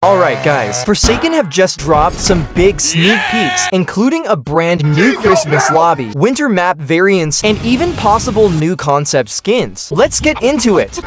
Alright guys, Forsaken have just dropped some big sneak peeks, including a brand new Christmas lobby, winter map variants, and even possible new concept skins. Let's get into it!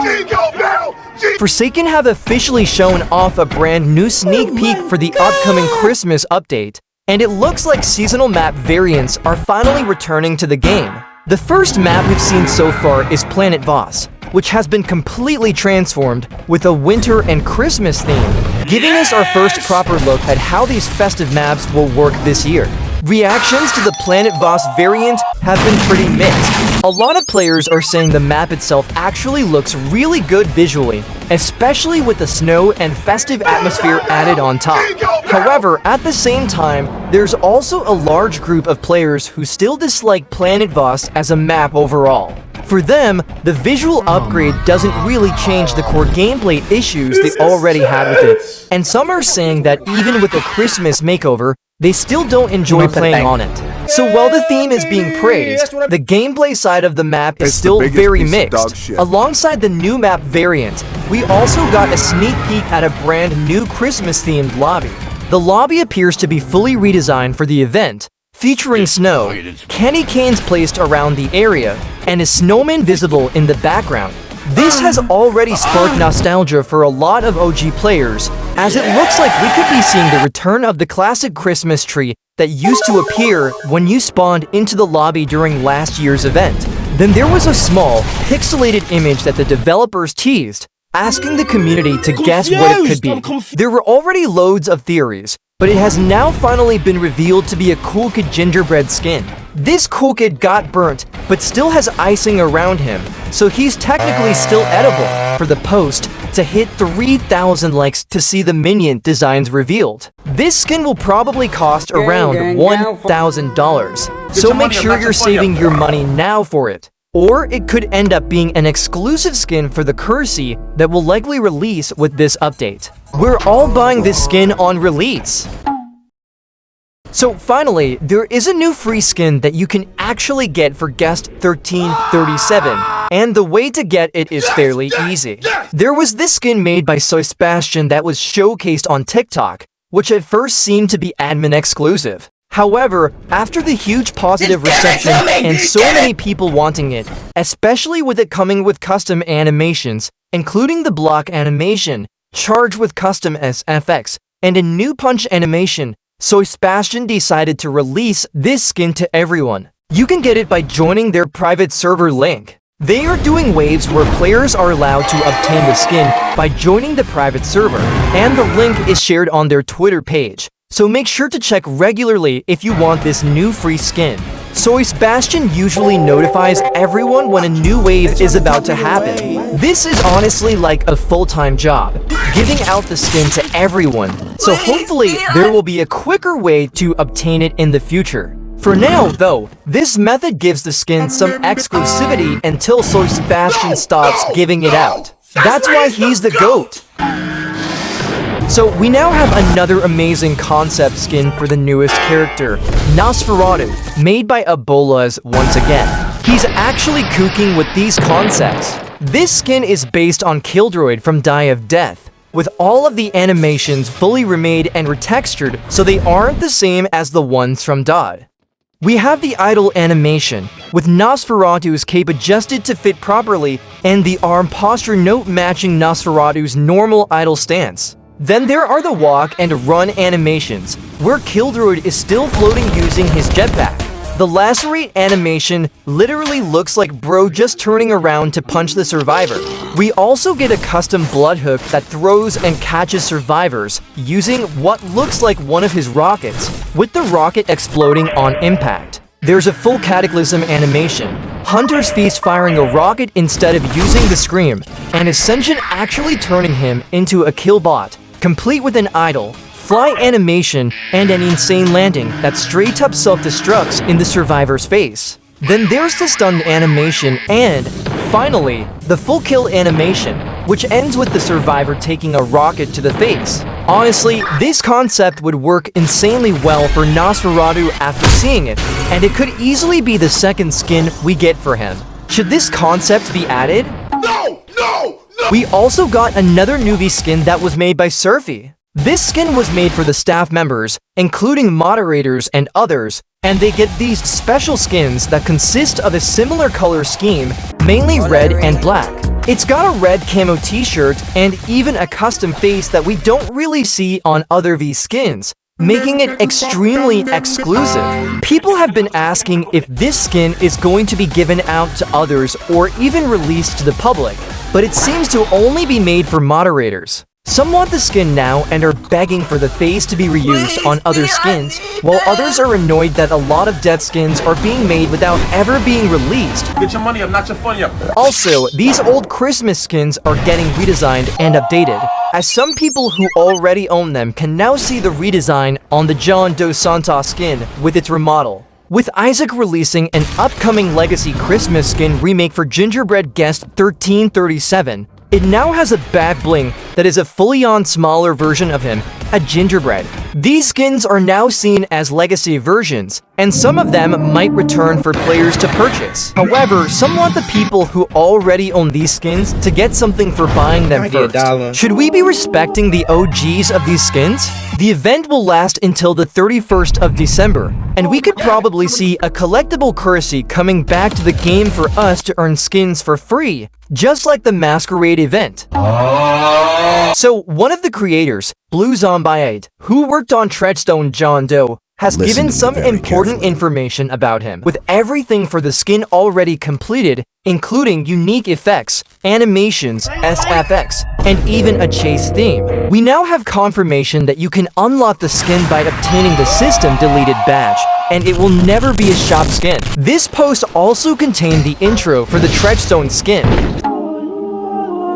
Forsaken have officially shown off a brand new sneak peek for the upcoming Christmas update, and it looks like seasonal map variants are finally returning to the game. The first map we've seen so far is Planet Voss, which has been completely transformed with a winter and Christmas theme, giving us our first proper look at how these festive maps will work this year. Reactions to the Planet Voss variant have been pretty mixed. A lot of players are saying the map itself actually looks really good visually, especially with the snow and festive atmosphere added on top. However, at the same time, there's also a large group of players who still dislike Planet Voss as a map overall. For them, the visual upgrade doesn't really change the core gameplay issues they already had with it, and some are saying that even with a Christmas makeover, they still don't enjoy playing on it. So while the theme is being praised, the gameplay side of the map is still very mixed. Alongside the new map variant, we also got a sneak peek at a brand new Christmas-themed lobby. The lobby appears to be fully redesigned for the event, featuring snow, candy canes placed around the area, and a snowman visible in the background. This has already sparked nostalgia for a lot of OG players, as it looks like we could be seeing the return of the classic Christmas tree that used to appear when you spawned into the lobby during last year's event. Then there was a small, pixelated image that the developers teased, asking the community to guess what it could be. There were already loads of theories, but it has now finally been revealed to be a Cool Kid gingerbread skin. This Cool Kid got burnt, but still has icing around him, so he's technically still edible. For the post to hit 3,000 likes to see the minion designs revealed. This skin will probably cost around $1,000, so make sure you're saving your money now for it. Or it could end up being an exclusive skin for the Currency that will likely release with this update. We're all buying this skin on release. So finally, there is a new free skin that you can actually get for Guest 1337, and the way to get it is fairly easy. There was this skin made by Soy Sebastian that was showcased on TikTok, which at first seemed to be admin exclusive. However, after the huge positive reception and so many people wanting it, especially with it coming with custom animations, including the block animation, charged with custom SFX, and a new punch animation, Soy Sebastian decided to release this skin to everyone. You can get it by joining their private server link. They are doing waves where players are allowed to obtain the skin by joining the private server, and the link is shared on their Twitter page. So make sure to check regularly if you want this new free skin. Soy Sebastian usually notifies everyone when a new wave is about to happen. This is honestly like a full-time job, giving out the skin to everyone. So hopefully there will be a quicker way to obtain it in the future. For now, though, this method gives the skin some exclusivity until Soy Sebastian stops giving it out. That's why he's the GOAT. So we now have another amazing concept skin for the newest character, Nosferatu, made by Ebolas once again. He's actually cooking with these concepts. This skin is based on Kildroid from Die of Death, with all of the animations fully remade and retextured so they aren't the same as the ones from DOD. We have the idle animation, with Nosferatu's cape adjusted to fit properly and the arm posture note matching Nosferatu's normal idle stance. Then there are the walk and run animations, where Kildroid is still floating using his jetpack. The lacerate animation literally looks like bro just turning around to punch the survivor. We also get a custom blood hook that throws and catches survivors, using what looks like one of his rockets, with the rocket exploding on impact. There's a full Cataclysm animation, Hunter's Feast firing a rocket instead of using the Scream, and Ascension actually turning him into a killbot, complete with an idle, fly animation, and an insane landing that straight up self-destructs in the survivor's face. Then there's the stunned animation and, finally, the full kill animation, which ends with the survivor taking a rocket to the face. Honestly, this concept would work insanely well for Nosferatu after seeing it, and it could easily be the second skin we get for him. Should this concept be added? No! We also got another newbie skin that was made by Surfy. This skin was made for the staff members, including moderators and others, and they get these special skins that consist of a similar color scheme, mainly red and black. It's got a red camo t-shirt and even a custom face that we don't really see on other V skins, making it extremely exclusive. People have been asking if this skin is going to be given out to others or even released to the public, but it seems to only be made for moderators. Some want the skin now and are begging for the face to be reused on other skins, while others are annoyed that a lot of death skins are being made without ever being released. Get your money up, not your funny up. Also, these old Christmas skins are getting redesigned and updated, as some people who already own them can now see the redesign on the John Dos Santos skin with its remodel. With Isaac releasing an upcoming Legacy Christmas skin remake for Gingerbread Guest 1337, it now has a back bling that is a fully-on smaller version of him, a gingerbread. These skins are now seen as legacy versions, and some of them might return for players to purchase. However, some want the people who already own these skins to get something for buying them first. Should we be respecting the OGs of these skins? The event will last until the 31st of December, and we could probably see a collectible currency coming back to the game for us to earn skins for free, just like the Masquerade event. So, one of the creators, Blue Zombiate, who worked on Treadstone John Doe, has given some important information about him, with everything for the skin already completed, including unique effects, animations, SFX, and even a chase theme. We now have confirmation that you can unlock the skin by obtaining the system deleted badge, and it will never be a shop skin. This post also contained the intro for the Treadstone skin.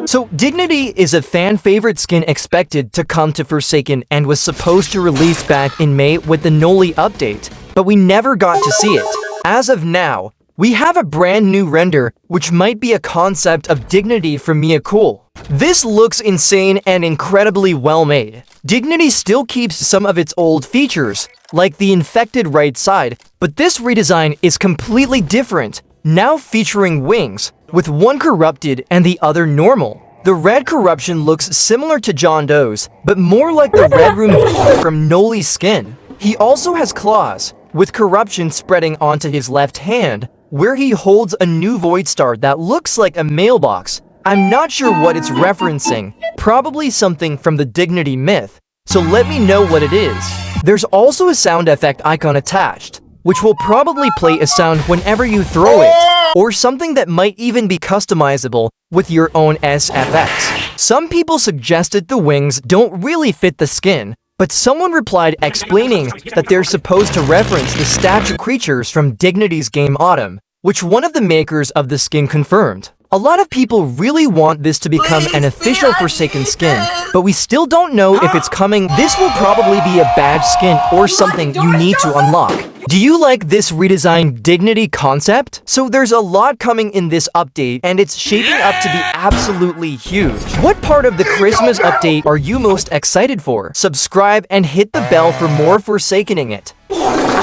So, Dignity is a fan-favorite skin expected to come to Forsaken and was supposed to release back in May with the Noli update, but we never got to see it. As of now, we have a brand new render, which might be a concept of Dignity from Mia Cool. This looks insane and incredibly well made. Dignity still keeps some of its old features, like the infected right side, but this redesign is completely different, now featuring wings, with one corrupted and the other normal. The red corruption looks similar to John Doe's, but more like the Red Room from Noli's skin. He also has claws, with corruption spreading onto his left hand, where he holds a new Void Star that looks like a mailbox. I'm not sure what it's referencing, probably something from the Dignity myth, so let me know what it is. There's also a sound effect icon attached, which will probably play a sound whenever you throw it, or something that might even be customizable with your own SFX. Some people suggested the wings don't really fit the skin, but someone replied explaining that they're supposed to reference the statue creatures from Dignity's game Autumn, which one of the makers of the skin confirmed. A lot of people really want this to become an official Forsaken skin, but we still don't know if it's coming. This will probably be a badge skin or something you need to unlock. Do you like this redesigned Dignity concept? So there's a lot coming in this update, and it's shaping up to be absolutely huge. What part of the Christmas update are you most excited for? Subscribe and hit the bell for more Forsakening It.